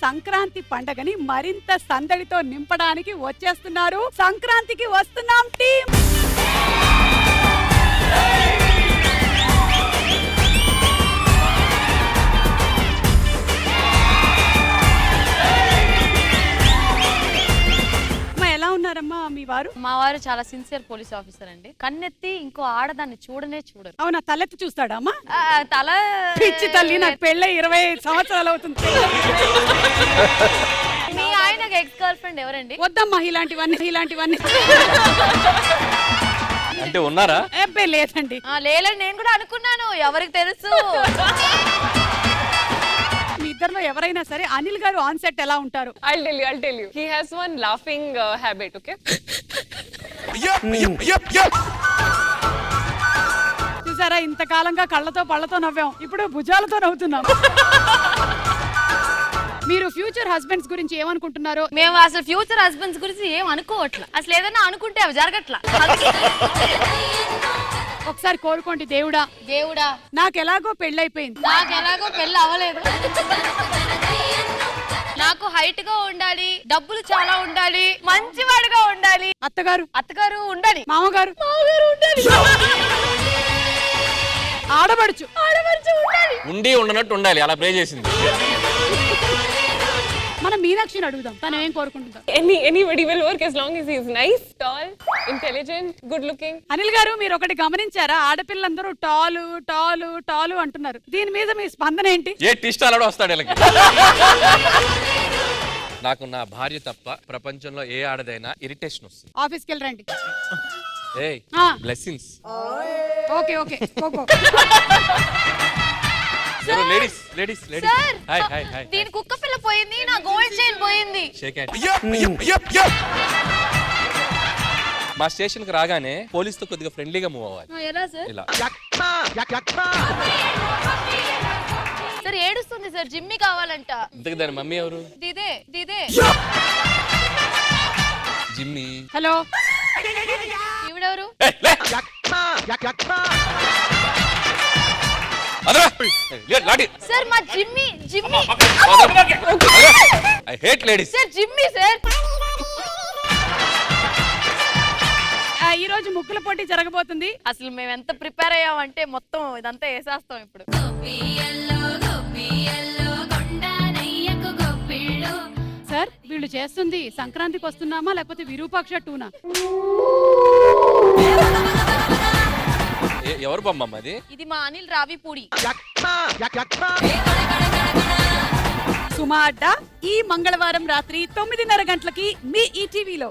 సంక్రాంతి పండగని మరింత సందడితో నింపడానికి వచ్చేస్తున్నారు. సంక్రాంతికి వస్తున్నాం టీం. ఎలా ఉన్నారమ్మా మీ వారు? మా వారు చాలా సిన్సియర్ పోలీస్ ఆఫీసర్ అండి. కన్నెత్తి ఇంకో ఆడదాన్ని చూడనే చూడరు. అవునా? తలెత్తి చూస్తాడా అమ్మా? తల పిచ్చి తల్లి, నాకు పెళ్ళై 20 సంవత్సరాలు అవుతుంది. మీ ఆయనకు ఎక్స్ గర్ల్ ఫ్రెండ్ ఎవరండి? వద్దమ్మా ఇలాంటివన్నీ అంటే ఉన్నారా? అబ్బే లేదండి. లేలని నేను కూడా అనుకున్నాను, ఎవరికి తెలుసు. మీ ఇద్దరిలో ఎవరైనా సరే అనిల్ గారు ఆన్ సెట్ ఎలా ఉంటారు? I'll tell you. He has one laughing habit, okay? చూసారా, ఇంతకాలంగా కళ్ళతో పళ్ళతో నవ్వాం, ఇప్పుడు భుజాలతో నవ్వుతున్నాం. మీరు ఫ్యూచర్ హస్బెండ్స్ గురించి ఏమనుకుంటున్నారు? మేము అసలు ఫ్యూచర్ హస్బెండ్స్ గురించి ఏం అనుకోవట్లా. అసలు ఏదైనా అనుకుంటే అవి జరగట్లా. ఒకసారి కోరుకోండి, దేవుడా దేవుడా నాకు ఎలాగో పెళ్ళైపోయింది, నాకు ఎలాగో పెళ్ళి అవ్వలేదు, నాకు హైట్ గా ఉండాలి, డబ్బులు చాలా ఉండాలి, మంచివాడుగా ఉండాలి, అత్తగారు ఉండాలి, మామగారు ఉండాలి, ఆడబడుచు ఉండాలి, ఉండి ఉండనట్టు ఉండాలి, అలా ప్లే చేసింది. మనం మీనాక్షిని అడుగుదాం, తను ఏం కోరుకుంటుందా? Anybody will work as long as he is nice, tall, intelligent, good looking. Anil గారు, మీరు ఒకటి గమనించారా? ఆడపిల్లందరూ టాలు టాలు టాలు అంటున్నారు. దీని మీద మీ స్పందన ఏంటి? ఏ టిస్ట్ అలా వస్తాడు వీళ్ళకి. నాకు నా భార్య తప్ప ప్రపంచంలో ఏ ఆడదైనా ఇరిటేషన్ వస్తుంది. ఆఫీస్కి వెళ్ళండి. ఏయ్ blessings. Okay go. Ladies sir, hi hi hi. దీని కుక్క పిల్ల పోయింది, నా గోల్డ్ చైన్ పోయింది. Shake hand. మా స్టేషన్ కి రాగానే పోలీస్ తో కొద్దిగా ఫ్రెండ్లీగా మూవ్ అవ్వాలి. ఎలా సార్? ఇలా సార్ ఏడుస్తుంది సార్, జిమ్మి కావాలంట. ఇంతకు దాని మమ్మీ ఎవరు? దీదే జిమ్మి. హలో, ఈవిడెవరు? సార్ మా Jimmy I hate ladies. Sir Jimmy sir. ఈ రోజు ముగ్గుల పోటీ జరగబోతుంది. అసలు మేము ఎంత ప్రిపేర్ అయ్యామంటే మొత్తం ఇదంతా వేసేస్తాం ఇప్పుడు. సార్, వీళ్ళు చేస్తుంది సంక్రాంతికి వస్తున్నామా లేకపోతే విరూపాక్ష టూనా? ఎవరు బొమ్మ అది? ఇది మా అనిల్ రావిపూడి. సుమా అడ్డా ఈ మంగళవారం రాత్రి 9:30 గంటలకి మీ ఈటీవీలో.